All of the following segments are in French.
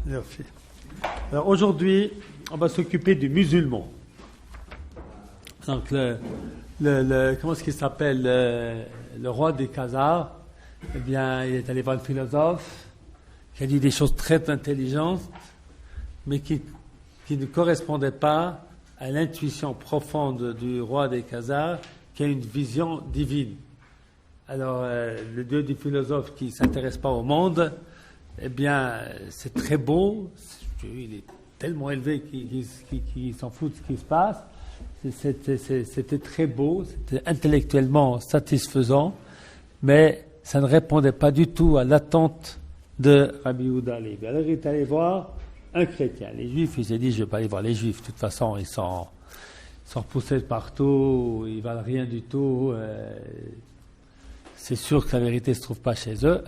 Merci. Alors aujourd'hui, on va s'occuper du musulman. Donc comment est-ce qu'il s'appelle le roi des Khazars. Eh bien, il est allé voir le philosophe qui a dit des choses très intelligentes, mais qui ne correspondaient pas à l'intuition profonde du roi des Khazars, qui a une vision divine. Alors, le dieu du philosophe qui ne s'intéresse pas au monde, eh bien, c'est très beau, il est tellement élevé qu'il s'en fout de ce qui se passe. C'était très beau, c'était intellectuellement satisfaisant, mais ça ne répondait pas du tout à l'attente de Rabbi Yehuda Halevi. Alors il est allé voir un chrétien. Les juifs, il s'est dit, je ne vais pas aller voir les juifs, de toute façon, ils sont repoussés de partout, ils ne valent rien du tout, c'est sûr que la vérité ne se trouve pas chez eux.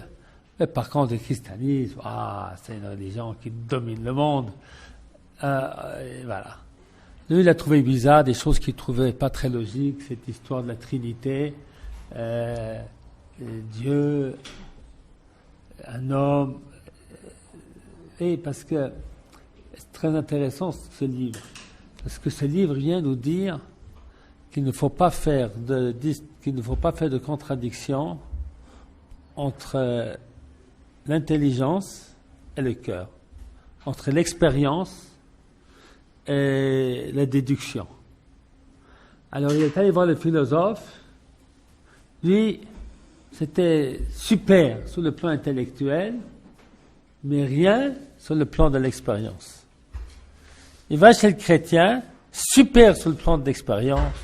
Mais par contre, le christianisme, c'est une religion qui domine le monde. Et voilà. Lui, il a trouvé bizarre des choses qu'il ne trouvait pas très logiques, cette histoire de la Trinité, Dieu, un homme. Et parce que c'est très intéressant ce livre, parce que ce livre vient nous dire qu'il ne faut pas faire de contradiction entre l'intelligence et le cœur, entre l'expérience et la déduction. Alors il est allé voir le philosophe. Lui, c'était super sur le plan intellectuel, mais rien sur le plan de l'expérience. Il va chez le chrétien, super sur le plan de l'expérience,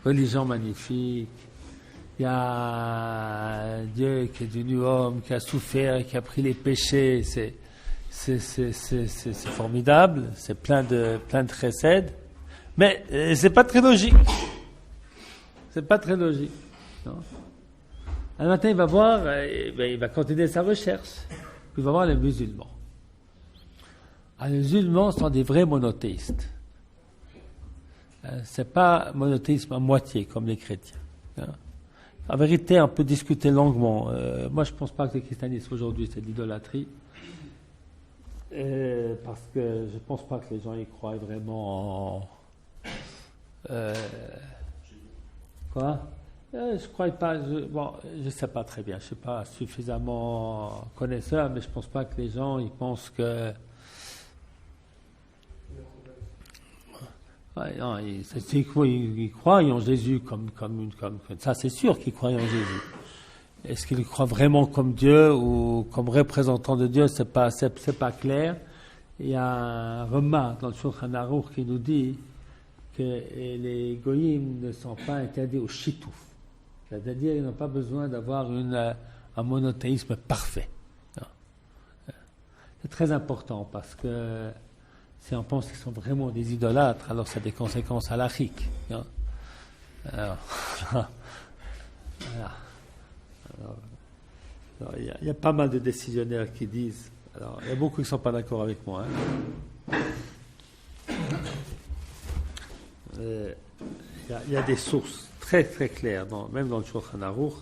religion magnifique, il y a un Dieu qui est devenu homme, qui a souffert, qui a pris les péchés, c'est formidable, c'est plein de chesed, mais c'est pas très logique. C'est pas très logique. Non. Un matin, il va voir, il va continuer sa recherche. Il va voir les musulmans. Les musulmans sont des vrais monothéistes. C'est pas monothéisme à moitié comme les chrétiens. En vérité, on peut discuter longuement. Moi, je pense pas que le christianisme aujourd'hui c'est de l'idolâtrie. Parce que je pense pas que les gens y croient vraiment en... Quoi ? Je crois pas. Je sais pas très bien. Je suis pas suffisamment connaisseur, mais je pense pas que les gens ils pensent que. Ouais, non, ils croient en Jésus comme ça, c'est sûr qu'ils croient en Jésus. Est-ce qu'ils croient vraiment comme Dieu ou comme représentant de Dieu? C'est pas clair. Il y a un remarque dans le Shulchan Aruch qui nous dit que les goyim ne sont pas interdits au shitouf. C'est-à-dire qu'ils n'ont pas besoin d'avoir un monothéisme parfait. C'est très important parce que si on pense qu'ils sont vraiment des idolâtres, alors ça a des conséquences halachiques. Alors, il y a pas mal de décisionnaires qui disent, alors il y a beaucoup qui ne sont pas d'accord avec moi. Il y a des sources très très claires, même dans le Shulchan Aruch,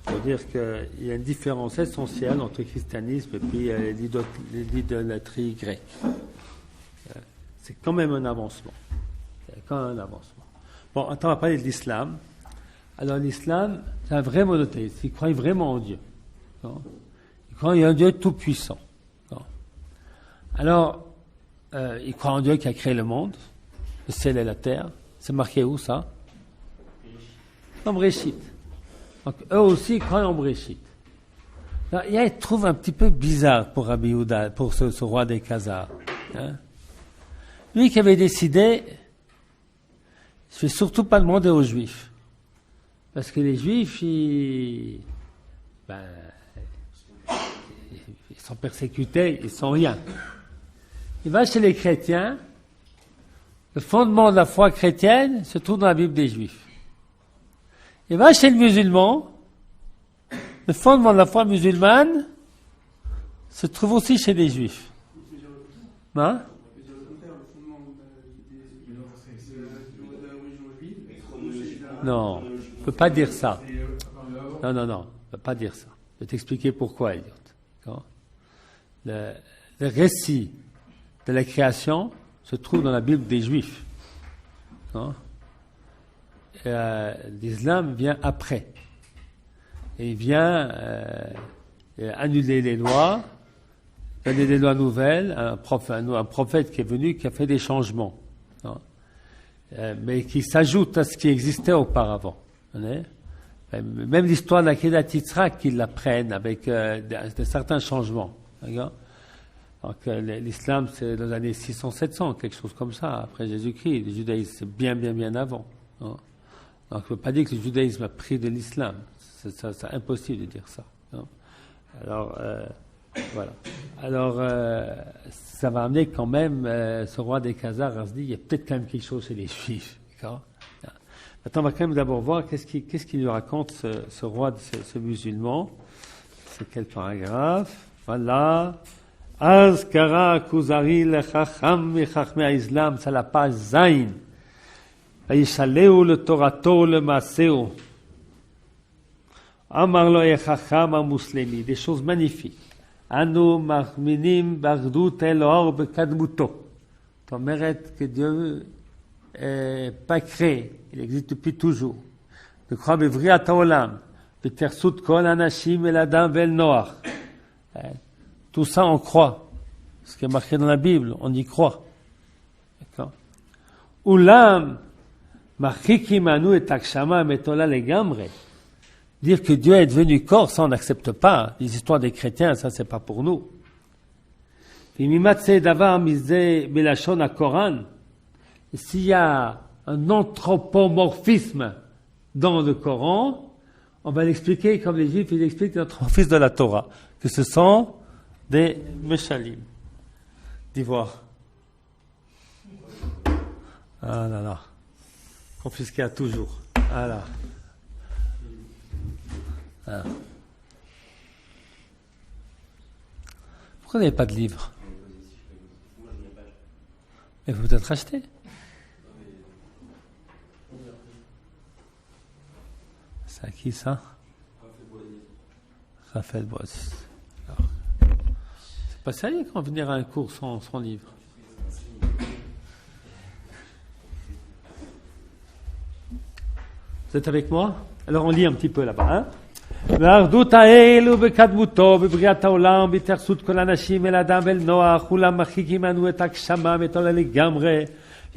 pour dire qu'il y a une différence essentielle entre le christianisme et puis l'idolâtrie grecque. C'est quand même un avancement. Bon, attends, on va parler de l'islam. Alors l'islam, c'est un vrai monothéisme. Il croit vraiment en Dieu. Non? Il croit en un Dieu tout-puissant. Non? Alors, il croit en Dieu qui a créé le monde, le ciel et la terre. C'est marqué où ça? En Bréchit. Donc eux aussi ils croient en Bréchit. Alors, il trouve un petit peu bizarre pour Rabbi Yehuda, pour ce roi des Khazars. Lui qui avait décidé, je ne vais surtout pas demander aux Juifs. Parce que les Juifs, ils sont persécutés, ils sont rien. Il va chez les chrétiens, le fondement de la foi chrétienne se trouve dans la Bible des Juifs. Il va chez le musulman, le fondement de la foi musulmane se trouve aussi chez les Juifs. Hein? Non, on ne peut pas dire ça. Non, on ne peut pas dire ça. Je vais t'expliquer pourquoi, Elliot. le récit de la création se trouve dans la Bible des Juifs. Non? L'islam vient après. Et il vient annuler les lois, donner des lois nouvelles, un prophète qui est venu, qui a fait des changements, non? Mais qui s'ajoutent à ce qui existait auparavant. Même l'histoire de la Kedat Yitzhak, qu'ils la prennent avec de certains changements. D'accord? Donc l'islam, c'est dans les années 600-700, quelque chose comme ça, après Jésus-Christ. Le judaïsme, c'est bien avant. Non? Donc on ne peut pas dire que le judaïsme a pris de l'islam. C'est impossible de dire ça. Non? Alors, voilà. Alors, ça va amener quand même ce roi des Khazars à se dire, il y a peut-être quand même quelque chose chez les Juifs. D'accord? Maintenant, on va quand même d'abord voir qu'est-ce qu'il lui raconte ce roi, ce musulman. C'est quel paragraphe? Voilà. Azkara Kuzari le Chacham et Chachmei Islam, c'est la page Zain. Vayishaleu le Torato le Maseo. Amarlo et Chacham a Muslimi. Des choses magnifiques. Anu Mahminim Bagdut Elohor Bekadmuto. Ton mérite que Dieu n'est pas créé. Il existe depuis toujours. Je crois Bevriat Haolam. Betersut Kol Anashim El Adam Vel Noach. Tout ça, on croit. Ce qui est marqué dans la Bible, on y croit. D'accord? Ulam, Machikimanu et Takshama Metola Legamre. Dire que Dieu est devenu corps, ça on n'accepte pas. Les histoires des chrétiens, ça c'est pas pour nous. S'il y a un anthropomorphisme dans le Coran, on va l'expliquer comme les Juifs, ils expliquent l'anthropomorphisme de la Torah, que ce sont des Meshalim d'ivoire. Ah là là. Confisqué à toujours. Ah là. Ah. Pourquoi vous n'avez pas de livre? Mais vous peut-être acheter. C'est à qui ça? Raphaël Boisis. C'est pas sérieux quand venir à un cours sans livre. Vous êtes avec moi? Alors on lit un petit peu là-bas. Hein? והאחדות האלו בקדמותו בבריאת העולם בהתייחסות כל האנשים אל האדם ואל נוח כולם מרחיקים לנו את הגשמה מתולה לגמרי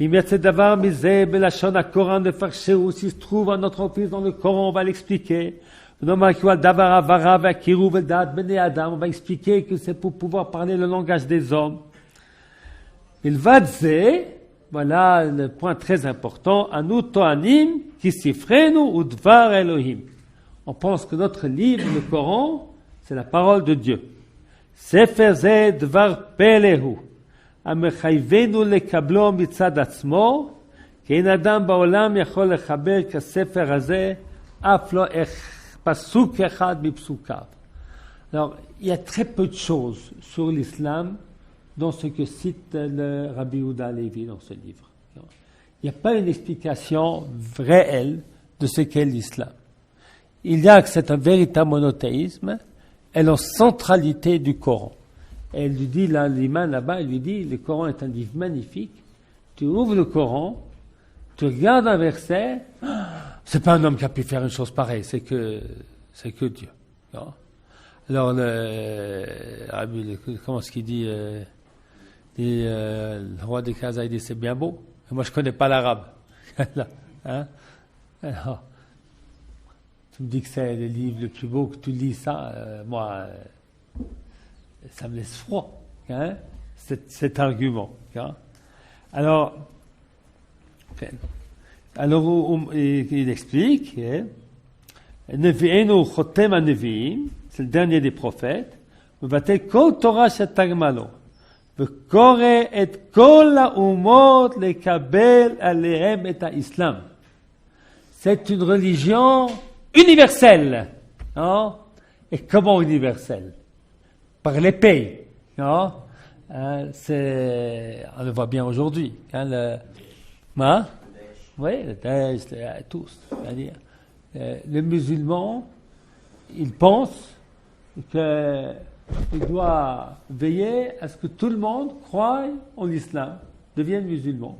אם יצא דבר מזה בלשון הקוראן לפרשהו s'il se trouve un autre office dans le Coran on va l'expliquer ונאמר כי הוא על דבר העברה והקירוב אל דעת בני אדם on va expliquer que c'est pour pouvoir parler le langage des hommes מלבד זה voilà le point très important אנו טוענים כי ספרנו הוא דבר אלוהים. On pense que notre livre, le Coran, c'est la parole de Dieu. Sefer ze dvar pelehu, amechayvenu lekablo mitzad atzmo, kein adam baolam yachol lechaber kasefer haze, af lo pasuk echad mipsukav. Alors, il y a très peu de choses sur l'islam dans ce que cite le Rabbi Yehuda Halevi dans ce livre. Il n'y a pas une explication réelle de ce qu'est l'islam. Il y a que c'est un véritable monothéisme et la centralité du Coran. Et elle lui dit, là, l'imam là-bas, il lui dit, le Coran est un livre magnifique. Tu ouvres le Coran, tu regardes un verset, c'est pas un homme qui a pu faire une chose pareille, c'est que Dieu. Non? Alors, comment est-ce qu'il dit, le roi des Khazars, il dit, c'est bien beau. Et moi, je connais pas l'arabe. Hein? Alors, tu me dis que c'est le livre le plus beau, que tu lis ça, moi, ça me laisse froid, hein, cet argument. Hein. Alors, il explique, Nevi'enu chotem ha-nevi'im, c'est le dernier des prophètes, Mevatel kol Torah shetagmalo, vekore et kol ha'umot lekabel alehem et ha-islam. C'est une religion universelle, non? Et comment universelle? Par l'épée, non? On le voit bien aujourd'hui. Hein, oui, le Daesh, tous. C'est-à-dire, le musulman, il pense que il doit veiller à ce que tout le monde croie en l'islam, devienne musulman.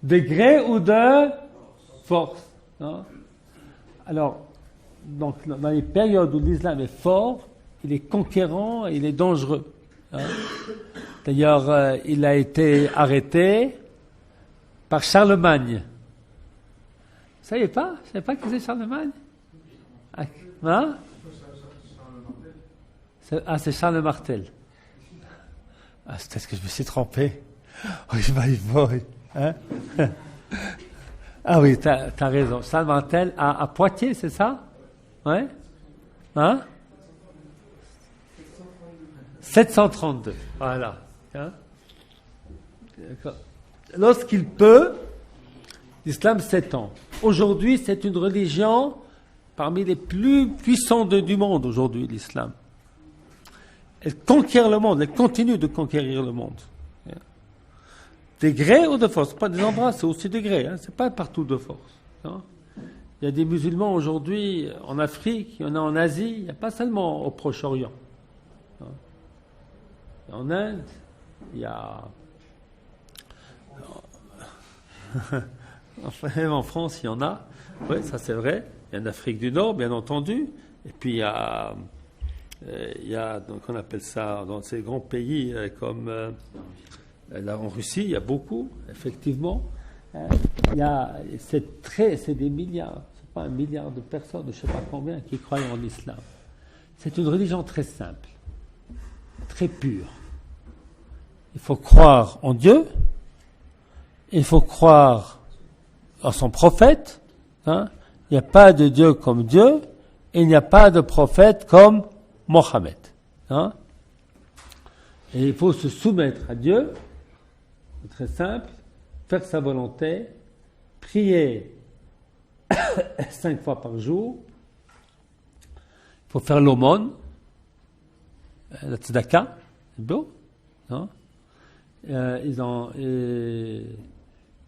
De gré ou de force. Hein? Alors, donc, dans les périodes où l'islam est fort, il est conquérant et il est dangereux. Hein? D'ailleurs, il a été arrêté par Charlemagne. Vous savez pas qui c'est Charlemagne? Hein? C'est Charles Martel. Ah, c'est peut-être que je me suis trompé. Oh, hein? Ah oui, t'as raison. Charles Martel à Poitiers, c'est ça? Ouais? Hein? 732. Voilà. Hein? Lorsqu'il peut, l'islam s'étend. Aujourd'hui, c'est une religion parmi les plus puissantes du monde, aujourd'hui, l'islam. Elle conquiert le monde, elle continue de conquérir le monde. De gré ou de force? Pas des endroits, c'est aussi de gré, hein? C'est pas partout de force. Hein? Il y a des musulmans aujourd'hui en Afrique, il y en a en Asie, il n'y a pas seulement au Proche-Orient. Hein? En Inde, il y a... Enfin, même en France, il y en a. Oui, ça c'est vrai. Il y a en Afrique du Nord, bien entendu. Et puis il y a donc on appelle ça dans ces grands pays comme là en Russie, il y a beaucoup, effectivement. C'est des milliards, c'est pas 1 milliard de personnes, je ne sais pas combien, qui croient en l'islam. C'est une religion très simple, très pure. Il faut croire en Dieu, il faut croire en son prophète. Hein? Il n'y a pas de Dieu comme Dieu, et il n'y a pas de prophète comme Mohammed. Hein? Et il faut se soumettre à Dieu, c'est très simple, faire sa volonté, prier 5 fois par jour, il faut faire l'aumône, la tzedaka, c'est beau, hein?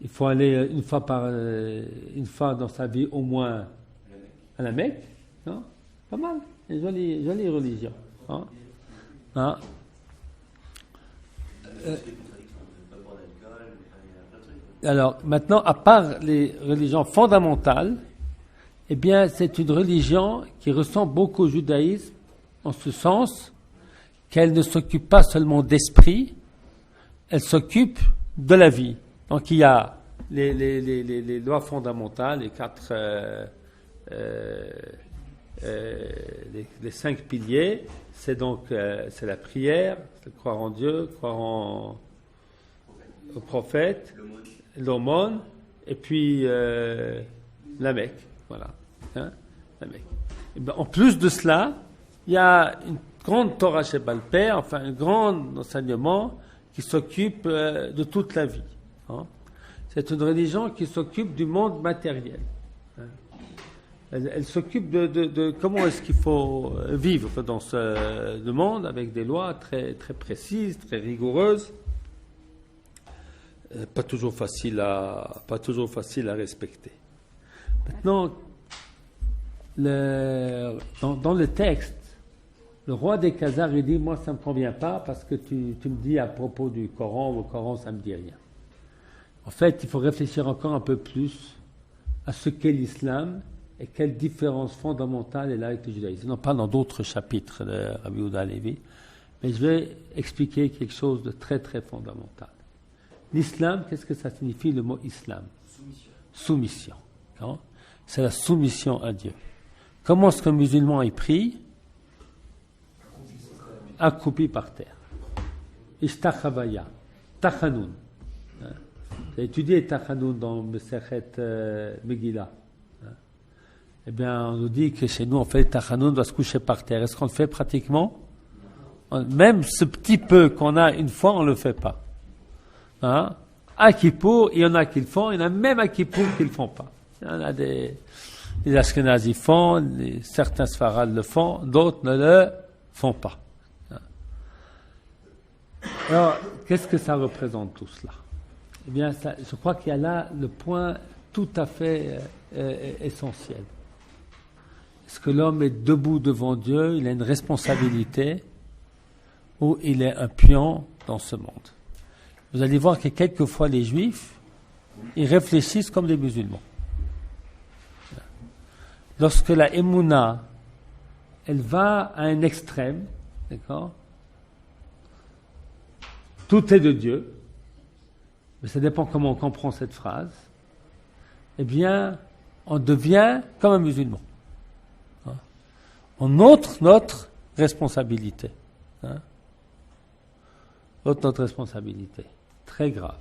Il faut aller une fois dans sa vie au moins à la Mecque, hein? Pas mal, une jolie religion. Hein? Hein? Alors maintenant, à part les religions fondamentales, eh bien c'est une religion qui ressemble beaucoup au judaïsme en ce sens qu'elle ne s'occupe pas seulement d'esprit, elle s'occupe de la vie. Donc il y a les lois fondamentales, les 5 piliers. C'est donc c'est la prière, c'est croire en Dieu, croire au prophète, l'aumône, et puis la Mecque. Voilà, hein, la Mecque. Et ben, en plus de cela, il y a une grande Torah Shebal Peh, enfin un grand enseignement qui s'occupe de toute la vie. Hein. C'est une religion qui s'occupe du monde matériel. Hein. Elle s'occupe de comment est-ce qu'il faut vivre dans ce monde avec des lois très, très précises, très rigoureuses, pas toujours facile à respecter. Maintenant, dans le texte, le roi des Khazars, il dit, moi ça ne me convient pas parce que tu me dis à propos du Coran, le Coran ça ne me dit rien. En fait, il faut réfléchir encore un peu plus à ce qu'est l'islam et quelle différence fondamentale est là avec le judaïsme. Non, pas dans d'autres chapitres de Rabbi Yehuda Halevi, mais je vais expliquer quelque chose de très très fondamental. L'islam, qu'est-ce que ça signifie le mot islam? Soumission. Non? C'est la soumission à Dieu. Comment est-ce qu'un musulman y prie? Accroupi par terre. Ishtachavaya. Tachanoun. J'ai étudié Tachanoun dans Mesechet Megillah. Eh bien, on nous dit que chez nous, on fait Tachanoun, on doit se coucher par terre. Est-ce qu'on le fait pratiquement? Même ce petit peu qu'on a une fois, on ne le fait pas. Hein? À Kippour, il y en a qui le font, il y en a même à Kippour qui ne le font pas. Il y en a les Ashkenazis font, certains Sfarad le font, d'autres ne le font pas. Alors, qu'est-ce que ça représente tout cela? Eh bien, je crois qu'il y a là le point tout à fait essentiel. Est-ce que l'homme est debout devant Dieu? Il a une responsabilité ou il est un pion dans ce monde. Vous allez voir que quelquefois les Juifs, ils réfléchissent comme les musulmans. Lorsque la Emouna, elle va à un extrême, d'accord? Tout est de Dieu, mais ça dépend comment on comprend cette phrase, eh bien, on devient comme un musulman. On ôte notre responsabilité. Notre responsabilité. Très grave.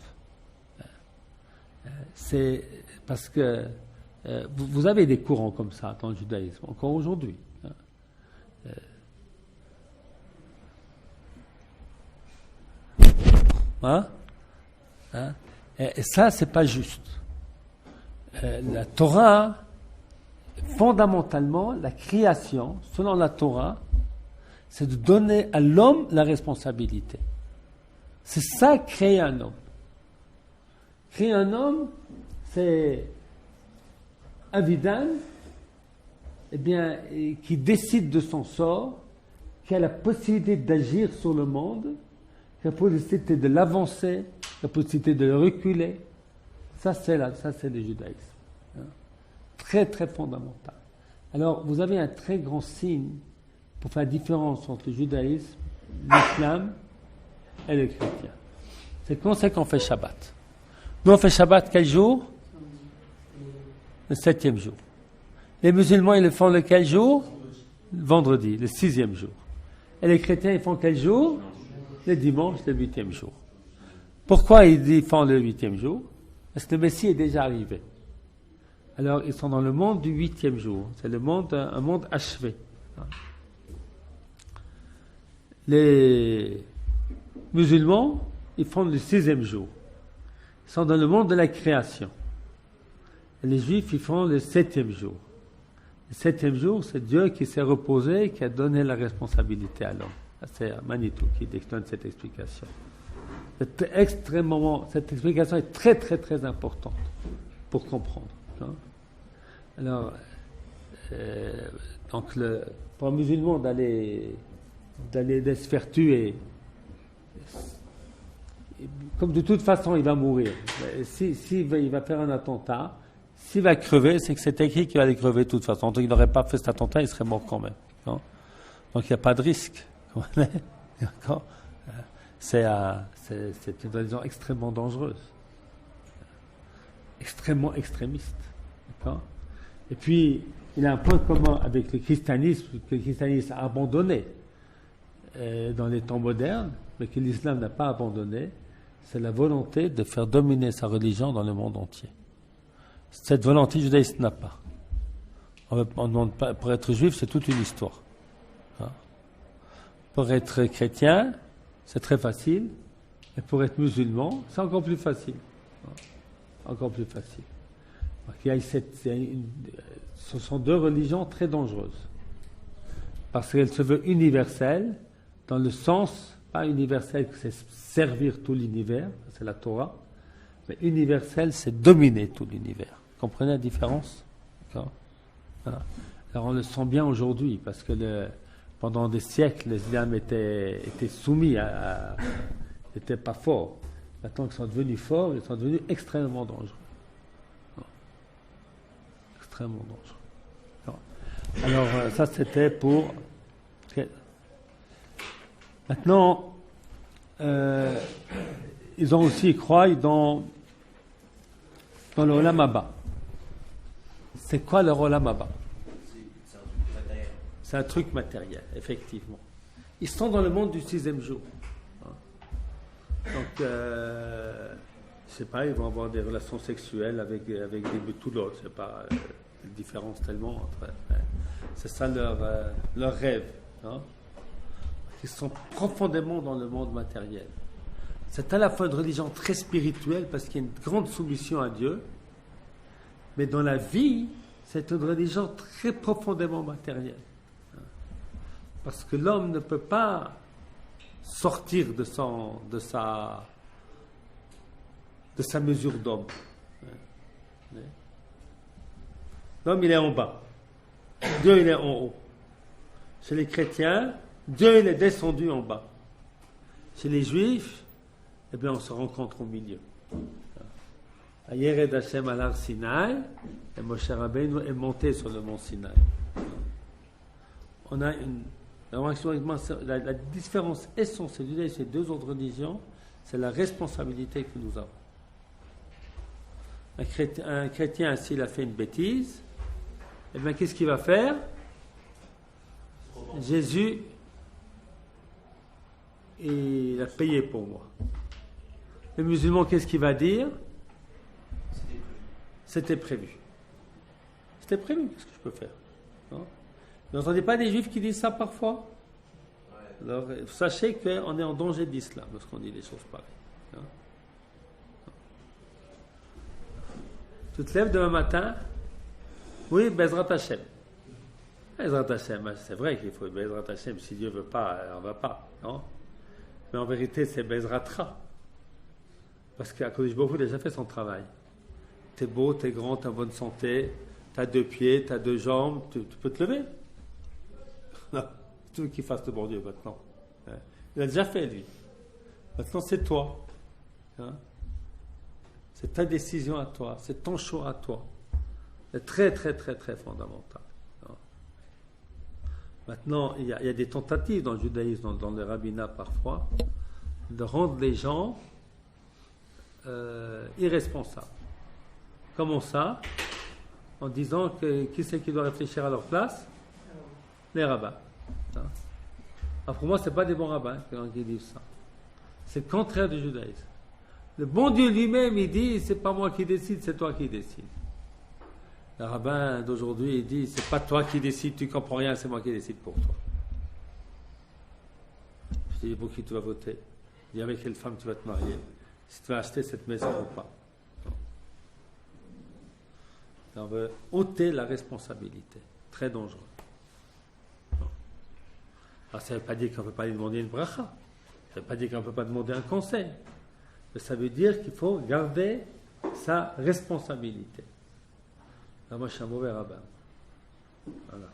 C'est parce que vous avez des courants comme ça dans le judaïsme, encore aujourd'hui. Et ça, c'est pas juste. La Torah, fondamentalement, la création, selon la Torah, c'est de donner à l'homme la responsabilité. C'est ça, créer un homme. Créer un homme, c'est un vidame, qui décide de son sort, qui a la possibilité d'agir sur le monde, qui a la possibilité de l'avancer, la possibilité de le reculer. Ça, c'est le judaïsme. Très, très fondamental. Alors, vous avez un très grand signe pour faire la différence entre le judaïsme, l'islam et le chrétien. C'est quand c'est qu'on fait Shabbat. Nous, on fait Shabbat quel jour? Le 7e jour. Les musulmans, ils le font le quel jour? Le vendredi, le 6e jour. Et les chrétiens, ils font quel jour? Le dimanche, le 8e jour. Pourquoi ils font le 8e jour? Parce que le Messie est déjà arrivé. Alors, ils sont dans le monde du 8e jour. C'est un monde achevé. Les musulmans, ils font le 6e jour. Ils sont dans le monde de la création. Et les juifs, ils font le 7e jour. Le 7e jour, c'est Dieu qui s'est reposé et qui a donné la responsabilité à l'homme. C'est Manitou qui donne cette explication. Cette explication est très, très, très importante pour comprendre. Alors, donc pour un musulman d'aller se faire tuer, comme de toute façon il va mourir, il va faire un attentat, s'il va crever, c'est que c'est écrit qu'il va aller crever de toute façon. Donc il n'aurait pas fait cet attentat, il serait mort quand même. Donc il n'y a pas de risque. D'accord? C'est une religion extrêmement dangereuse, extrêmement extrémiste. D'accord? Et puis, il a un point commun avec le christianisme, que le christianisme a abandonné dans les temps modernes, mais que l'islam n'a pas abandonné, c'est la volonté de faire dominer sa religion dans le monde entier. Cette volonté, le judaïsme n'a pas. On demande pas. Pour être juif, c'est toute une histoire. Pour être chrétien, c'est très facile, et pour être musulman, c'est encore plus facile. Encore plus facile. Ce sont deux religions très dangereuses. Parce qu'elles se veulent universelles, dans le sens, pas universel que c'est servir tout l'univers, c'est la Torah, mais universel, c'est dominer tout l'univers. Vous comprenez la différence? D'accord? Voilà. Alors on le sent bien aujourd'hui, parce que pendant des siècles, l'islam était soumis n'était pas fort. Maintenant qu'ils sont devenus forts, ils sont devenus extrêmement dangereux. Extrêmement dangereux. Alors ça c'était pour... Maintenant, ils ont aussi croient dans le Olam Haba. C'est quoi le Olam Haba? C'est un truc matériel, effectivement. Ils sont dans le monde du 6e jour. Donc, je sais pas, ils vont avoir des relations sexuelles avec des betoulotes. C'est pas une différence tellement entre. C'est ça leur rêve. Ils sont profondément dans le monde matériel. C'est à la fois une religion très spirituelle parce qu'il y a une grande soumission à Dieu, mais dans la vie, c'est une religion très profondément matérielle. Parce que l'homme ne peut pas sortir de sa mesure d'homme. L'homme, il est en bas. Dieu, il est en haut. Chez les chrétiens, Dieu, il est descendu en bas. Chez les Juifs, eh bien, on se rencontre au milieu. Yered Hashem al Har Sinaï, et Moshe Rabbeinu est monté sur le mont Sinaï. On a la différence essentielle de ces deux autres religions, c'est la responsabilité que nous avons. Un chrétien, s'il a fait une bêtise, eh bien, qu'est-ce qu'il va faire? Jésus, il a payé pour moi. Le musulman, qu'est-ce qu'il va dire? C'était prévu. C'était prévu, qu'est-ce que je peux faire? Non? Vous n'entendez pas des juifs qui disent ça parfois? Alors, sachez qu'on est en danger d'islam lorsqu'on dit des choses pareilles. Non? Tu te lèves demain matin, oui, Bezrat Hashem. Bezrat Hashem, c'est vrai qu'il faut Bezrat Hashem, si Dieu ne veut pas, on ne va pas. Non? Mais en vérité, c'est Bezratra. Parce qu'Akadosh Baruch Hu a déjà fait son travail. T'es beau, t'es grand, t'es en bonne santé, t'as 2 pieds, t'as 2 jambes, tu peux te lever. Non, c'est toi qui fasses le bon Dieu maintenant. Il a déjà fait, lui. Maintenant, c'est toi. Hein? C'est ta décision à toi, c'est ton choix à toi. C'est très, très, très, très fondamental. Hein? Maintenant, il y a des tentatives dans le judaïsme, dans le rabbinat parfois, de rendre les gens irresponsables. Comment ça? En disant que qui c'est qui doit réfléchir à leur place? Les rabbins. Hein? Alors pour moi, ce n'est pas des bons rabbins qui disent ça. C'est le contraire du judaïsme. Le bon Dieu lui-même, il dit, c'est pas moi qui décide, c'est toi qui décides. Le rabbin d'aujourd'hui, il dit, c'est pas toi qui décides, tu comprends rien, c'est moi qui décide pour toi. Je te dis, pour qui tu vas voter? Je dis, avec quelle femme tu vas te marier? Si tu vas acheter cette maison ou pas. On veut ôter la responsabilité. Très dangereux. Alors, ça ne veut pas dire qu'on ne peut pas lui demander une bracha. Ça ne veut pas dire qu'on ne peut pas demander un conseil. Mais ça veut dire qu'il faut garder sa responsabilité. Alors moi, je suis un mauvais rabbin. Voilà.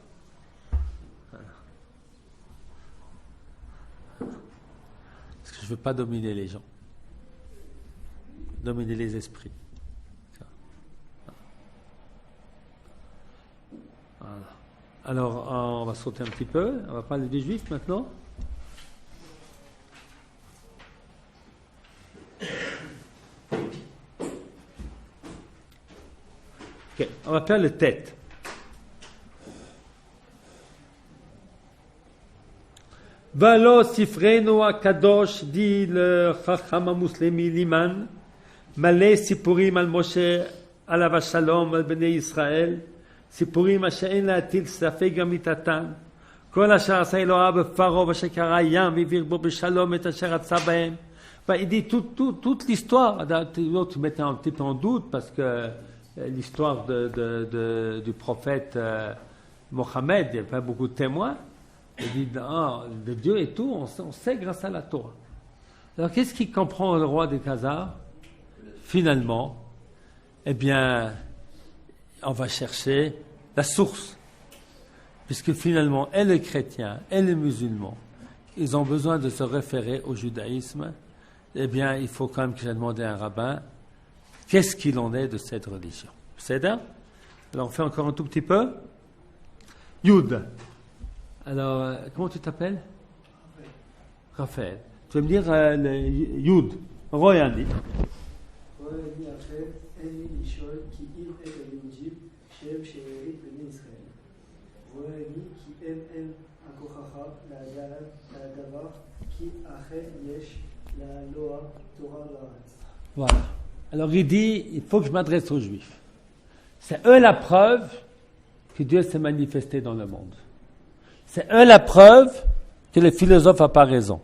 Parce que je ne veux pas dominer les gens. Dominer les esprits. Voilà. Alors, on va sauter un petit peu. On va parler des Juifs maintenant. Ok, on va faire le tête. Valo sifreno akadosh, dit le Chacham Muslimi Liman, malé sipurim al Moshe alav shalom al bnei Israël. סיפורים אשר אין להטיל ספק אמיתתם. כל אשר עשה אלוהיו בפרעה ואשר קרא ים והעביר בו בשלום את אשר רצה בהם. Il dit toute l'histoire. L'autre mettait un petit peu en doute parce que l'histoire du prophète Mohammed, il n'y a pas beaucoup de témoins. Il dit de Dieu et tout, on sait grâce à la Torah. Alors qu'est-ce qu'il comprend le roi des Khazars? Finalement, eh bien, on va chercher la source. Puisque finalement, et les chrétiens, et les musulmans, ils ont besoin de se référer au judaïsme. Eh bien, il faut quand même que j'ai demandé à un rabbin, qu'est-ce qu'il en est de cette religion? C'est ça? Alors, on fait encore un tout petit peu. Yud. Alors, comment tu t'appelles? Raphaël. Tu veux me dire le Yud? Roy dit. Voilà. Alors il dit, il faut que je m'adresse aux Juifs. C'est eux la preuve que Dieu s'est manifesté dans le monde. C'est eux la preuve que le philosophe n'a pas raison.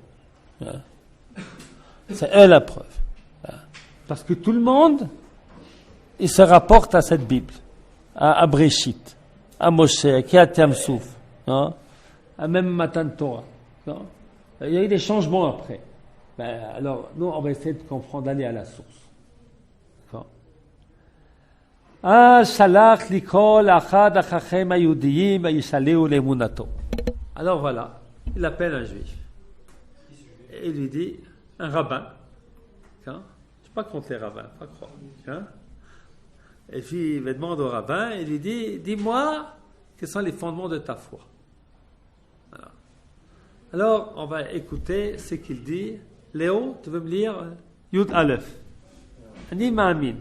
C'est eux la preuve. Parce que tout le monde, il se rapporte à cette Bible, à Bréchit, à Moshe, à Kiat Souf, à même Matan Torah. Non? Il y a eu des changements après. Alors, nous, on va essayer de comprendre, d'aller à la source. Alors voilà, il appelle un juif. Et il lui dit, un rabbin. Hein? Je ne suis pas contre les rabbins, pas croire. Hein? Et puis il me demande au rabbin, et il lui dit, dis-moi, quels sont les fondements de ta foi? Voilà. Alors, on va écouter ce qu'il dit. Léo, tu veux me lire Yud Aleph. Ani Ma'amin.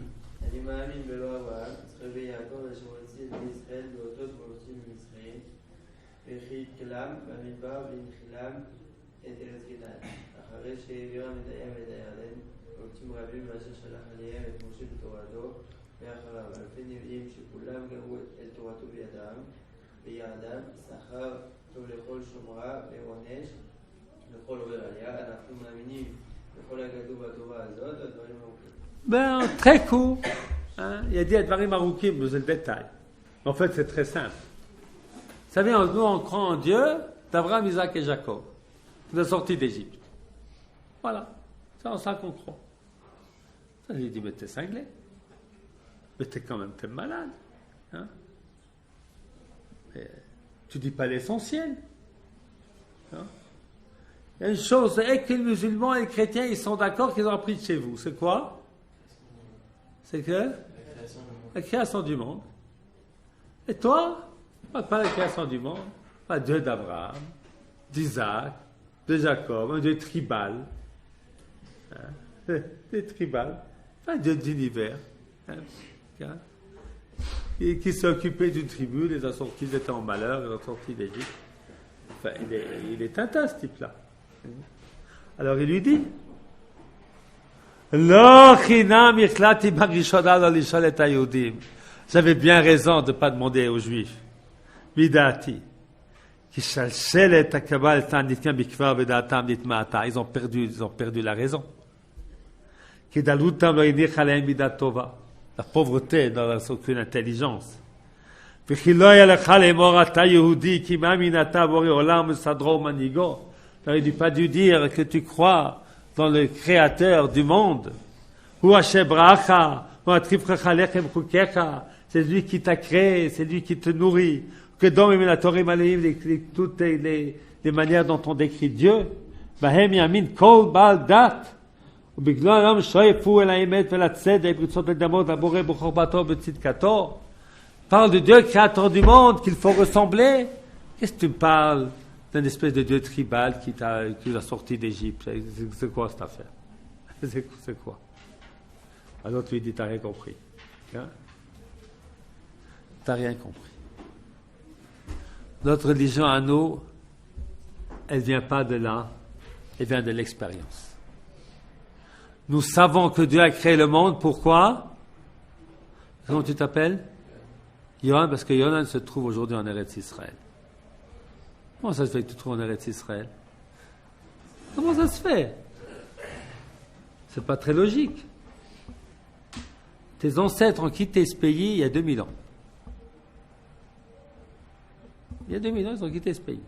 אני מאמין בלא אברהם, יצחק ויעקב אשר הוציא את בני ישראל באותות והוציא ממצרים, וכי כלם במדבר והנחילם את ארץ כנען, אחרי שהעבירם את הים ואת הירדן, ועוצים רבים מאשר שלח עליהם את משה בתורתו, ואחריו אלפי נביאים שכולם גרו אל תורתו בידם, בירדם, שכר טוב לכל שומרה ועונש לכל עובר עליה. אנחנו מאמינים בכל הכתוב בתורה הזאת, הדברים ארוכים. Ben, très court. Hein? Il a dit Advarim Arukim, nous c'est le détail. En fait, c'est très simple. Vous savez, nous, on croit en Dieu d'Abraham, Isaac et Jacob. Nous a sortis d'Égypte. Voilà. C'est en ça qu'on croit. Ça, je lui dit, mais t'es cinglé. Mais t'es malade. Hein? Tu dis pas l'essentiel. Hein? Il y a une chose, et que les musulmans et les chrétiens, ils sont d'accord qu'ils ont appris de chez vous. C'est quoi? C'est que la création du monde. Et toi, pas la création du monde, pas Dieu d'Abraham, d'Isaac, de Jacob, un Dieu tribal. Hein? Dieu tribal, pas Dieu d'univers. Hein? Et qui s'est occupé d'une tribu, les a sortis, ils étaient en malheur, ils ont sorti d'Égypte. Enfin, il est tintin, ce type-là. Alors il lui dit, j'avais bien raison de ne pas demander aux Juifs. Ils ont perdu la raison. La pauvreté dans aucune intelligence. Tu n'aurais pas dû dire que tu crois dans le Créateur du monde. C'est lui qui t'a créé, c'est lui qui te nourrit. Que dans toutes les manières dont on décrit Dieu, parle de Dieu, créateur du monde, qu'il faut ressembler. Qu'est-ce que tu me parles d'un espèce de Dieu tribal qui t'a sorti d'Égypte? C'est quoi cette affaire? C'est quoi? Alors tu lui dis, t'as rien compris. Hein? T'as rien compris. Notre religion à nous, elle vient pas de là, elle vient de l'expérience. Nous savons que Dieu a créé le monde, pourquoi? Comment tu t'appelles? Yohan, parce que Yohan se trouve aujourd'hui en Eretz Israël. Comment ça se fait que tu te trouves en Eretz Israël? Comment ça se fait? C'est pas très logique. Tes ancêtres ont quitté ce pays il y a 2000 ans. Il y a 2000 ans, ils ont quitté ce pays.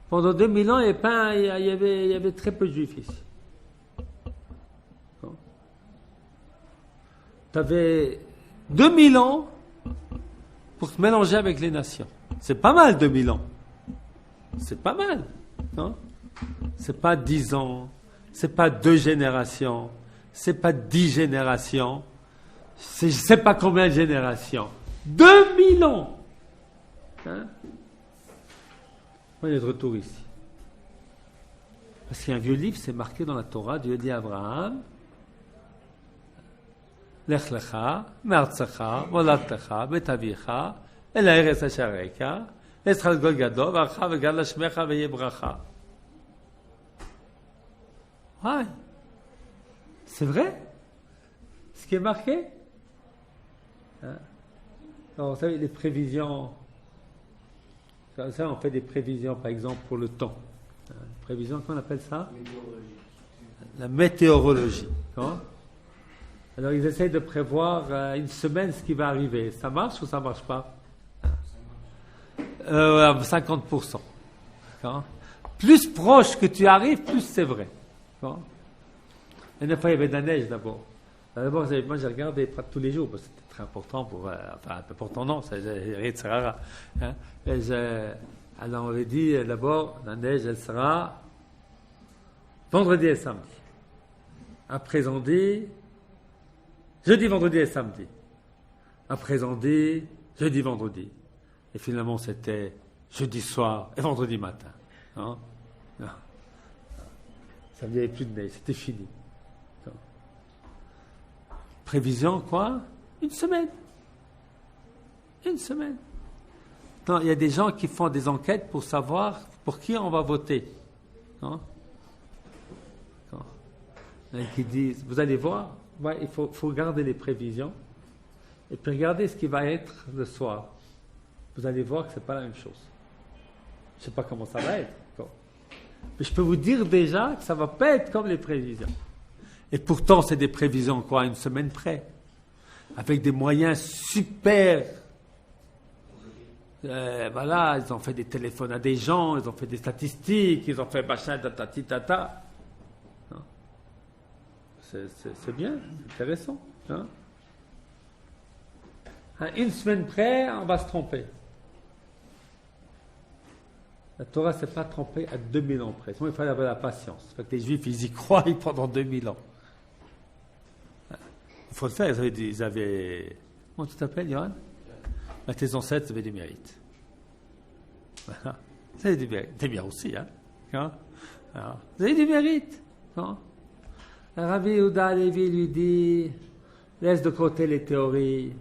Pendant 2000 ans, il y avait très peu de juifs ici. Tu avais 2000 ans pour te mélanger avec les nations. C'est pas mal 2000 ans. C'est pas mal. Non? C'est pas 10 ans. C'est pas 2 générations. C'est pas 10 générations. C'est je sais pas combien de générations. 2000 ans. Hein? On est de retour ici. Parce qu'il y a un vieux livre, c'est marqué dans la Torah, Dieu dit à Abraham, Lech lecha, me'artzecha, moladtecha, betavicha, el ha'eretz asher areika, l'Israël Golgado, v'archa v'gad lashmecha v'yebracha. Ouais. C'est vrai? Ce qui est marqué? Hein? Alors, vous savez, les prévisions, ça, on fait des prévisions, par exemple, pour le temps. Prévision, comment on appelle ça? La météorologie. Comment? Alors, ils essayent de prévoir une semaine ce qui va arriver. Ça marche ou ça ne marche pas? 50%. D'accord? Plus proche que tu arrives, plus c'est vrai. D'accord? Et une fois, il y avait de la neige d'abord. D'abord, moi, j'ai regardé tous les jours, parce que c'était très important pour... enfin, important non, c'est rien de rare. Hein? Alors, on avait dit, d'abord, la neige, elle sera vendredi et samedi. Après on dit jeudi, vendredi et samedi. Après on dit jeudi, vendredi. Et finalement c'était jeudi soir et vendredi matin. Hein? Non. Samedi, il n'y avait plus de neige, c'était fini. Non. Prévision, quoi? Une semaine. Une semaine. Non, il y a des gens qui font des enquêtes pour savoir pour qui on va voter. Non? Non. Il y en a qui disent, vous allez voir, ouais, il faut garder les prévisions et puis regardez ce qui va être le soir. Vous allez voir que ce n'est pas la même chose. Je ne sais pas comment ça va être. Mais je peux vous dire déjà que ça ne va pas être comme les prévisions. Et pourtant, c'est des prévisions, quoi, une semaine près. Avec des moyens super. Voilà, ils ont fait des téléphones à des gens, ils ont fait des statistiques, ils ont fait machin, tatati, tata. C'est bien, c'est intéressant. Hein? Une semaine près, on va se tromper. La Torah ne s'est pas trompée à 2000 ans près. Sinon, il fallait avoir la patience. Fait que les Juifs, ils y croient pendant 2000 ans. Il faut le faire. Ils avaient... Comment tu t'appelles, Yohan? Tes ancêtres, ils avaient du mérite. Voilà. Vous avez du mérite. T'es bien aussi, hein? Vous avez du mérite. Non? Rabbi Yehuda Levi lui dit, laisse de côté les théories.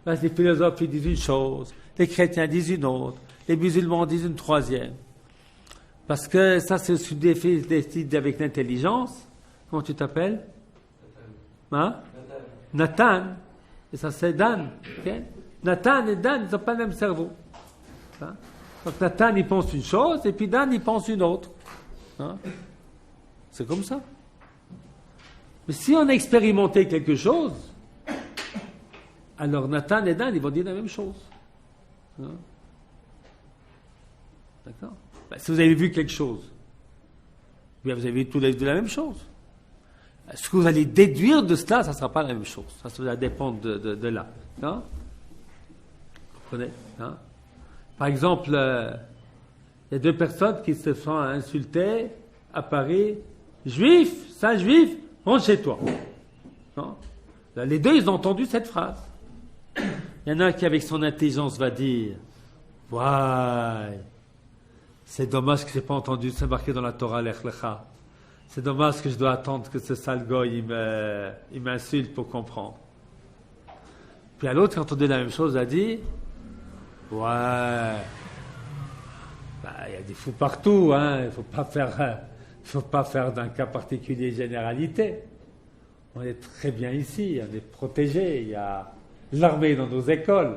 Parce que les philosophes ils disent une chose, les chrétiens disent une autre, les musulmans disent une troisième. Parce que ça, c'est ce défi décide avec l'intelligence. Comment tu t'appelles? Hein? Nathan. Et ça, c'est Dan. Okay? Nathan et Dan, ils n'ont pas le même cerveau. Hein? Donc Nathan, il pense une chose, et puis Dan, il pense une autre. Hein? C'est comme ça. Mais si on a expérimenté quelque chose, alors Nathan et Dan, ils vont dire la même chose. Hein? D'accord? Ben, si vous avez vu quelque chose, bien vous avez tous les deux la même chose. Ce que vous allez déduire de cela, ça ne sera pas la même chose. Ça va dépendre de là. Hein? Vous comprenez? Hein? Par exemple, il y a deux personnes qui se sont insultées à Paris. Juif, sale juif, rentre chez toi. Hein? Là, les deux, ils ont entendu cette phrase. Il y en a un qui, avec son intelligence, va dire « Ouais, c'est dommage que je n'ai pas entendu, c'est marqué dans la Torah, Lech Lecha. C'est dommage que je dois attendre que ce sale goy, il m'insulte pour comprendre. » Puis à l'autre qui a entendu la même chose, a dit « Ouais, il y a des fous partout, hein, il ne faut pas faire d'un cas particulier généralité. On est très bien ici, on est protégé, il y a l'armée dans nos écoles.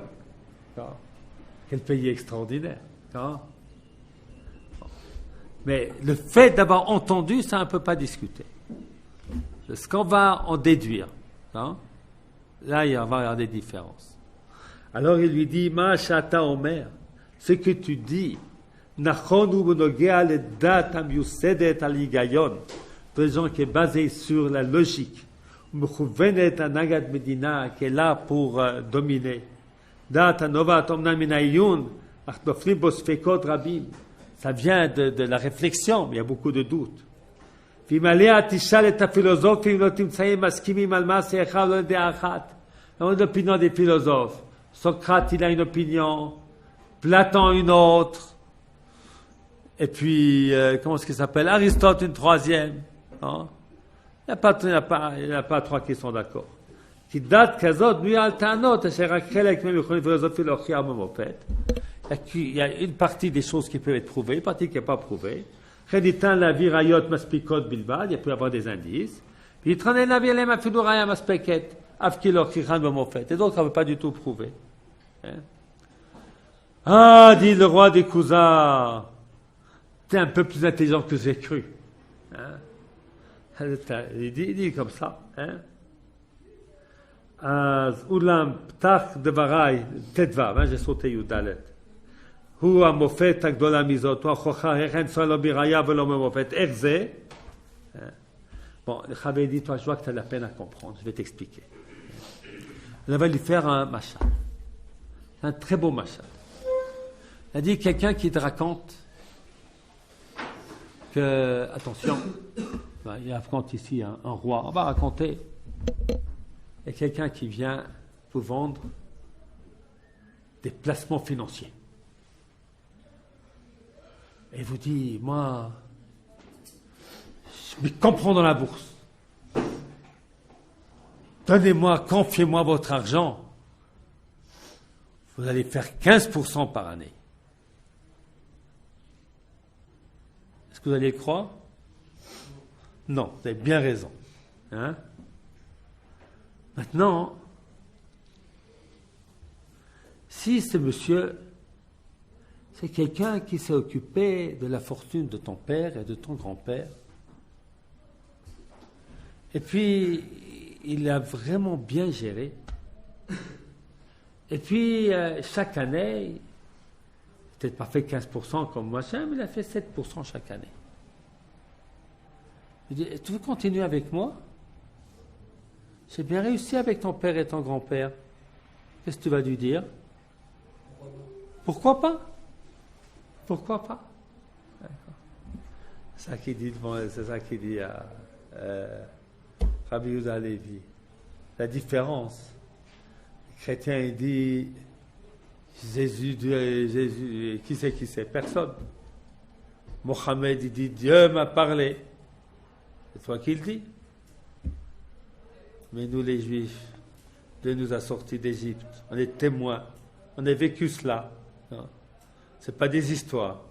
Quel pays extraordinaire. Mais le fait d'avoir entendu, ça, on ne peut pas discuter. Ce qu'on va en déduire, là, il va y avoir des différences. Alors il lui dit, Ma shata omer, ce que tu dis, nachon u benogea ledat amyusedet al higayon, pour les gens qui est basé sur la logique, mechouvenet anagad medina, qui est là pour dominer, dat anovat omnam min hayun, ach noflim bo sfekot rabim. Ça vient de la réflexion, mais il y a beaucoup de doutes. On a l'opinion des philosophes. Socrate, il a une opinion. Platon, une autre. Et puis, comment est-ce qu'il s'appelle? Aristote, une troisième. Non? Il n'y en a pas trois qui sont d'accord. Il y a une partie des choses qui peuvent être prouvées, une partie qui n'est pas prouvée. Il peut y avoir des indices. Et d'autres, on ne peut pas du tout prouver. Ah, dit le roi des Cousins, tu es un peu plus intelligent que j'ai cru. Il dit comme ça. Ulam ptach devarai tetvav, j'ai sauté Yudalet. הוא המופת הגדולה מזאת, הוא ההוכחה, איך אין צורך לא בראיה ולא במופת. איך זה? Bon, le Chavé dit, toi, je vois que tu as la peine à comprendre, je vais t'expliquer. On va lui faire un machal. Un très beau machal. Il a dit quelqu'un qui te raconte que, attention, Il raconte ici un roi. On va raconter. Il y a quelqu'un qui vient vous vendre des placements financiers. Et vous dit, moi, je me comprends dans la bourse. Donnez-moi, confiez-moi votre argent. Vous allez faire 15% par année. Est-ce que vous allez le croire? Non, vous avez bien raison. Hein? Maintenant, si ce monsieur, c'est quelqu'un qui s'est occupé de la fortune de ton père et de ton grand-père, et puis il a vraiment bien géré, et puis chaque année, peut-être pas fait 15% comme moi, mais il a fait 7% chaque année. Il dit, tu veux continuer avec moi? J'ai bien réussi avec ton père et ton grand-père. Qu'est-ce que tu vas lui dire? Pourquoi pas? Pourquoi pas? C'est ça qu'il dit, à Rabbi Yehuda Halevi. La différence. Le chrétien, il dit, Jésus, qui c'est? Personne. Mohammed, il dit, Dieu m'a parlé. C'est toi qui le dis. Mais nous, les Juifs, Dieu nous a sortis d'Égypte. On est témoins. On a vécu cela. Ce n'est pas des histoires.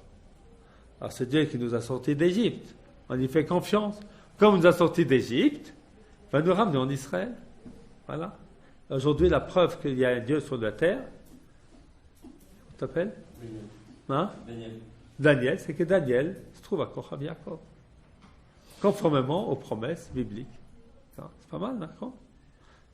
Alors c'est Dieu qui nous a sortis d'Égypte. On y fait confiance. Comme il nous a sortis d'Égypte, il va nous ramener en Israël. Voilà. Aujourd'hui, la preuve qu'il y a un Dieu sur la terre, comment t'appelles? Daniel, c'est que Daniel se trouve à Kochav Yaakov. Conformément aux promesses bibliques. C'est pas mal, d'accord?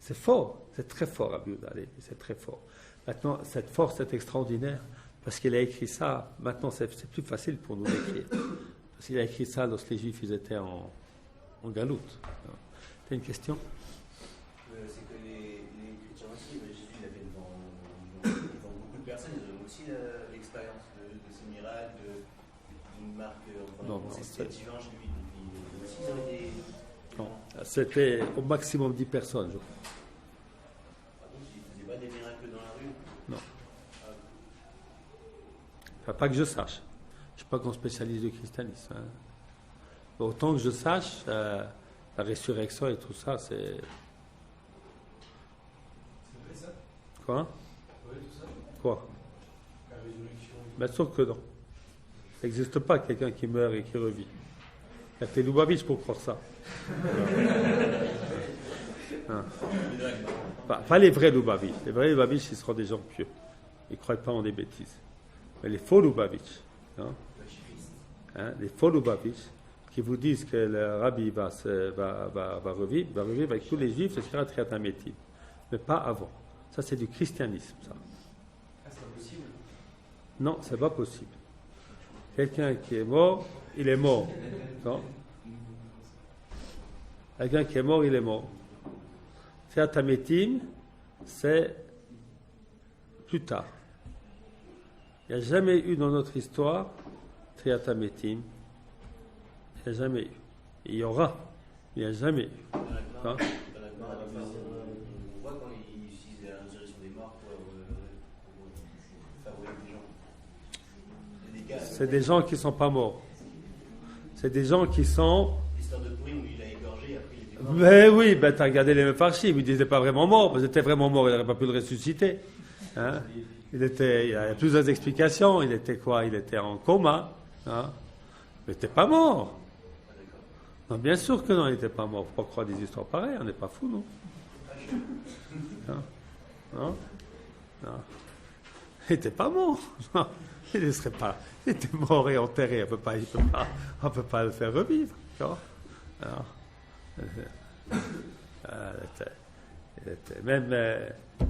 C'est fort, c'est très fort, Rabbi Yehuda Halevi, c'est très fort. Maintenant, cette force est extraordinaire, parce qu'il a écrit ça, maintenant c'est plus facile pour nous d'écrire. Parce qu'il a écrit ça lorsque les Juifs ils étaient en galoute. Tu as une question? C'est que les chrétiens aussi, Jésus il avait devant beaucoup de personnes, ils ont aussi l'expérience de ces miracles, d'une marque, c'était divin chez lui. Non, c'était au maximum 10 personnes, je crois. Il ne faisait pas des miracles dans la rue? Non. Enfin, pas que je sache. Je ne suis pas grand spécialiste du christianisme. Hein. Autant que je sache, la résurrection et tout ça, c'est... C'est vrai ça? Quoi? Oui, tout ça. Quoi? La résurrection. Bien sûr que non. Il n'existe pas quelqu'un qui meurt et qui revit. Il y a des Lubavitch pour croire ça. Pas les vrais Lubavitch. Les vrais Lubavitch, ils seront des gens pieux. Ils ne croient pas en des bêtises. Mais les faux Lubavitch, les faux Lubavitch, qui vous disent que le rabbi va revivre avec tous les juifs, ce sera Triat Hametim. Mais pas avant. Ça, c'est du christianisme, ça. Ah, c'est pas possible? Non, c'est pas possible. Quelqu'un qui est mort, il est mort. Non? Quelqu'un qui est mort, il est mort. Triat Hametim, c'est plus tard. Il n'y a jamais eu dans notre histoire Triat Hametim. Il n'y a jamais eu. Il y aura. Il n'y a jamais eu. On voit quand ils utilisent la résurrection des morts pour faire revivre des gens. C'est des gens qui ne sont pas morts. C'est des gens qui sont... L'histoire de Purim où il a égorgé, après il était mort. Mais oui, ben, tu as regardé les Mefarshim, ils n'étaient pas vraiment morts, parce qu'ils étaient vraiment morts, il n'aurait pas pu le ressusciter. Hein? Il y a plusieurs explications. Il était quoi? Il était en coma. Hein? Il n'était pas mort. Non, bien sûr que non, il n'était pas mort. Il ne faut pas croire des histoires pareilles, on n'est pas fous, non? Non? Il n'était pas mort. Non. Il ne serait pas. Il était mort et enterré. On ne peut pas le faire revivre.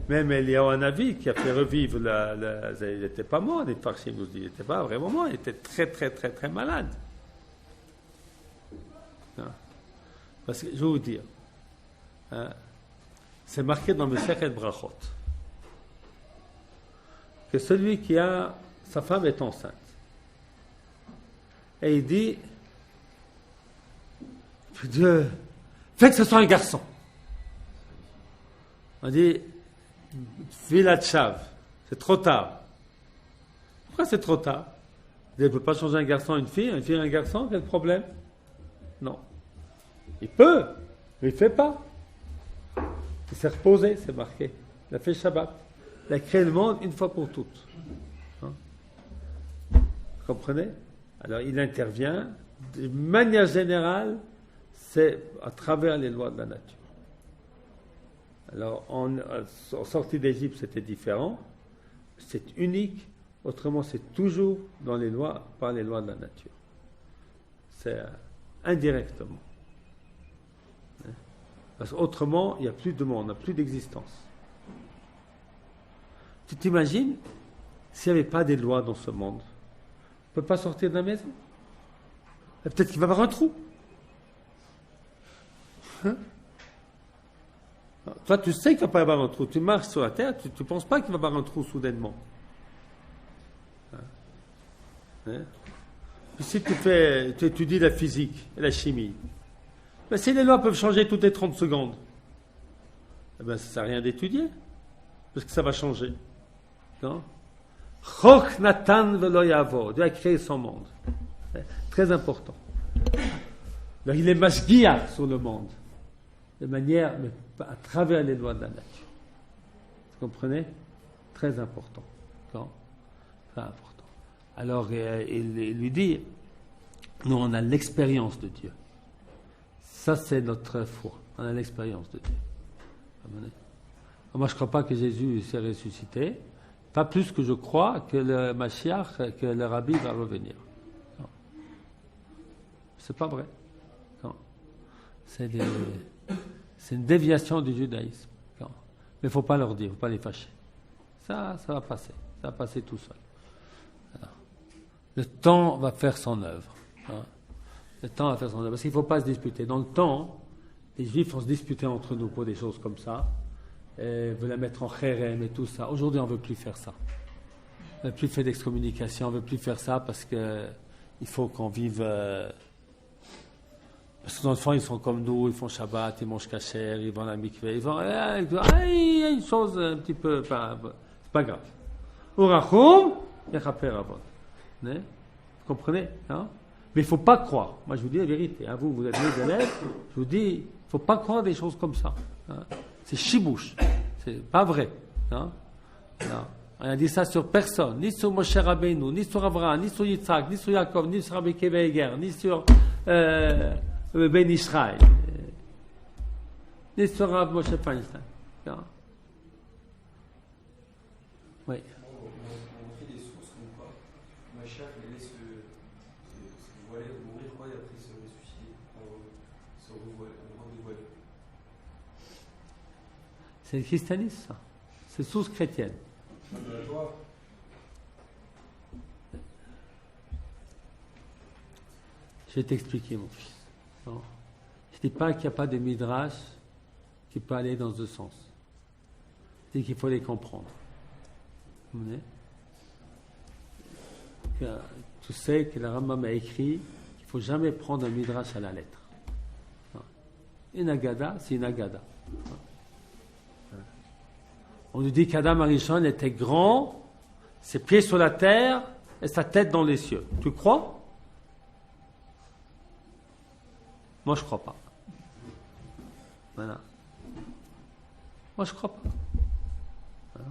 Même Eliyahu Hanavi qui a fait revivre il n'était pas mort, les Parchim nous disent, il n'était pas vraiment mort, il était très très très très malade. Parce que je vais vous dire, c'est marqué dans Mesechet Brachot que celui qui a sa femme est enceinte et il dit Dieu, fais que ce soit un garçon. On dit, Filat Shav, c'est trop tard. Pourquoi c'est trop tard? Il ne peut pas changer un garçon à une fille un garçon, quel problème? Non. Il peut, mais il ne fait pas. Il s'est reposé, c'est marqué. Il a fait Shabbat. Il a créé le monde une fois pour toutes. Hein? Vous comprenez? Alors il intervient. De manière générale, c'est à travers les lois de la nature. Alors, en sortie d'Égypte, c'était différent. C'est unique. Autrement, c'est toujours dans les lois, par les lois de la nature. C'est indirectement. Parce qu'autrement, il n'y a plus de monde, il n'y a plus d'existence. Tu t'imagines, s'il n'y avait pas des lois dans ce monde, on ne peut pas sortir de la maison. Peut-être qu'il va y avoir un trou. Hein? Toi, tu sais qu'il ne va pas y avoir un trou. Tu marches sur la terre, tu ne penses pas qu'il va y avoir un trou soudainement. Hein? Puis si tu étudies la physique et la chimie, ben si les lois peuvent changer toutes les 30 secondes, eh ben, ça ne sert à rien d'étudier, parce que ça va changer. Non? Chok Natan velo yavo. Dieu a créé son monde. C'est très important. Alors, il est mashgiach sur le monde, de manière, mais à travers les lois de la nature. Vous comprenez? Très important. Non? Très important. Alors, il lui dit, nous, on a l'expérience de Dieu. Ça, c'est notre foi. On a l'expérience de Dieu. Moi, je ne crois pas que Jésus s'est ressuscité. Pas plus que je crois que le Mashiach, que le Rabbi va revenir. Non. C'est pas vrai. Non. C'est une déviation du judaïsme. Non. Mais il ne faut pas leur dire, il ne faut pas les fâcher. Ça va passer. Ça va passer tout seul. Alors, le temps va faire son œuvre. Hein. Le temps va faire son œuvre. Parce qu'il ne faut pas se disputer. Dans le temps, les Juifs vont se disputer entre nous pour des choses comme ça. Et veulent la mettre en chérem et tout ça. Aujourd'hui, on ne veut plus faire ça. On ne veut plus faire d'excommunication, on ne veut plus faire ça parce que il faut qu'on vive. Parce que nos enfants, ils sont comme nous, ils font Shabbat, ils mangent kasher, ils vont à la mikveh, ils vont. Il y a une chose un petit peu. C'est pas grave. Urachum, yechaper avon. Vous comprenez? Hein? Mais il ne faut pas croire. Moi, je vous dis la vérité. Hein? Vous êtes mes élèves, je vous dis, il ne faut pas croire des choses comme ça. Hein? C'est chibouche. C'est pas vrai. Hein? Non. On a dit ça sur personne. Ni sur Moshe Rabbeinu, ni sur Abraham, ni sur Yitzhak, ni sur Yaakov, ni sur Rabbi Akiva Eiger, ni sur Ben Israël, ni sur Rav Moshe Feinstein. Non? Oui. On fait des sources comme quoi Mashiach allait se voiler, mourir quoi, et après se ressusciter, se redévoiler. C'est le christianisme, ça. C'est source chrétienne. Je vais t'expliquer, mon fils. Non. Je ne dis pas qu'il n'y a pas de midrash qui peut aller dans ce sens. Je dis qu'il faut les comprendre. Vous voyez? Tu sais que le Rambam a écrit qu'il ne faut jamais prendre un midrash à la lettre. Une agada, c'est une agada. On nous dit qu'Adam Arishon était grand, ses pieds sur la terre et sa tête dans les cieux. Tu crois? Moi, je ne crois pas. Voilà. Moi, je ne crois pas. Voilà.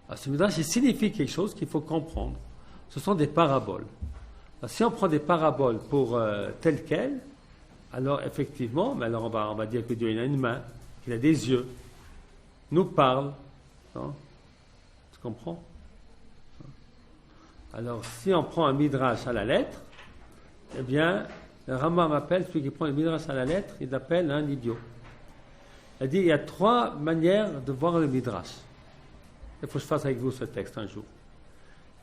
Alors, ce midrash, il signifie quelque chose qu'il faut comprendre. Ce sont des paraboles. Alors, si on prend des paraboles pour telles quelles, alors effectivement, mais alors on va dire que Dieu il a une main, qu'il a des yeux, nous parle. Non? Tu comprends? Alors, si on prend un midrash à la lettre, eh bien, le Rambam appelle celui qui prend le midrash à la lettre, il l'appelle un idiot. Il dit, il y a 3 manières de voir le midrash. Il faut que je fasse avec vous ce texte un jour.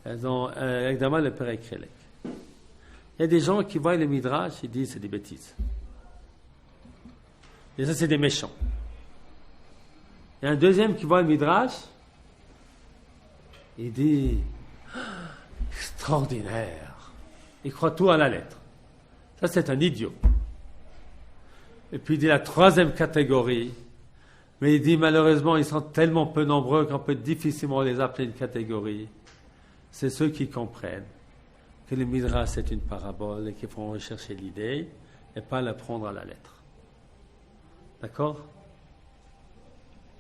Elles ont évidemment le Père Krelek. Il y a des gens qui voient le midrash, ils disent c'est des bêtises. Et ça, c'est des méchants. Il y a un deuxième qui voit le midrash, il dit extraordinaire. Il croit tout à la lettre. Ça, c'est un idiot. Et puis il dit la troisième catégorie, mais il dit malheureusement ils sont tellement peu nombreux qu'on peut difficilement les appeler une catégorie. C'est ceux qui comprennent que le Midrash c'est une parabole et qui font rechercher l'idée et pas la prendre à la lettre. D'accord?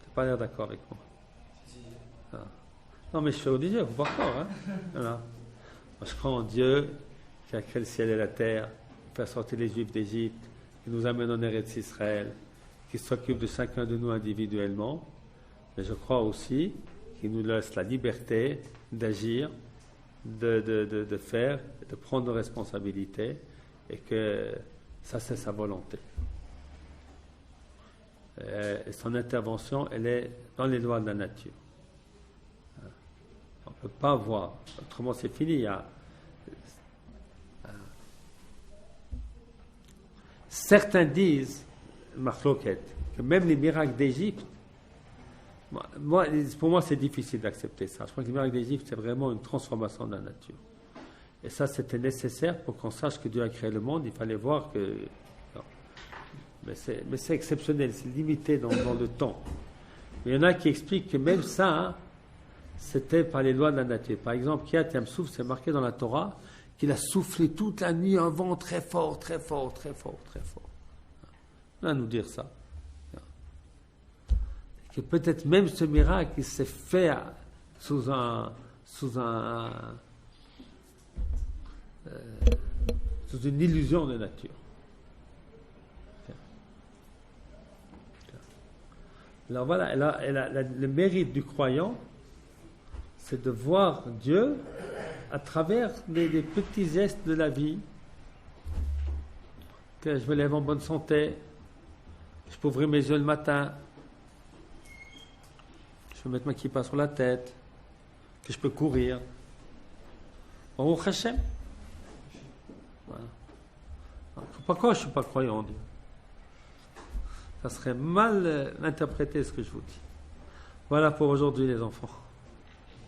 Tu n'as pas l'air d'accord avec moi? Ah. Non mais je suis religieux, vous pas croire. Hein? Voilà. Moi je crois en Dieu qui a créé le ciel et la terre, qui fait sortir les Juifs d'Égypte, qui nous amène en Eretz Israël, qui s'occupe de chacun de nous individuellement. Mais je crois aussi qu'il nous laisse la liberté d'agir, de faire, de prendre nos responsabilités, et que ça c'est sa volonté. Et son intervention, elle est dans les lois de la nature. On ne peut pas voir, autrement c'est fini. Certains disent, Mahloket, que même les miracles d'Égypte, pour moi c'est difficile d'accepter ça. Je crois que les miracles d'Égypte c'est vraiment une transformation de la nature. Et ça c'était nécessaire pour qu'on sache que Dieu a créé le monde, il fallait voir que... Non. Mais c'est exceptionnel, c'est limité dans le temps. Mais il y en a qui expliquent que même ça, c'était par les lois de la nature. Par exemple, Kiat Yamsouf, c'est marqué dans la Torah, qu'il a soufflé toute la nuit un vent très fort, très fort, très fort, très fort. On va nous dire ça. Que peut-être même ce miracle, il s'est fait sous une illusion de nature. Alors voilà, le mérite du croyant, c'est de voir Dieu à travers les petits gestes de la vie. Que je me lève en bonne santé, je peux ouvrir mes yeux le matin, je peux mettre ma kippa sur la tête, que je peux courir. Baruch Hashem. Voilà. Pourquoi je ne suis pas croyant en Dieu? Ça serait mal interprété ce que je vous dis. Voilà pour aujourd'hui les enfants.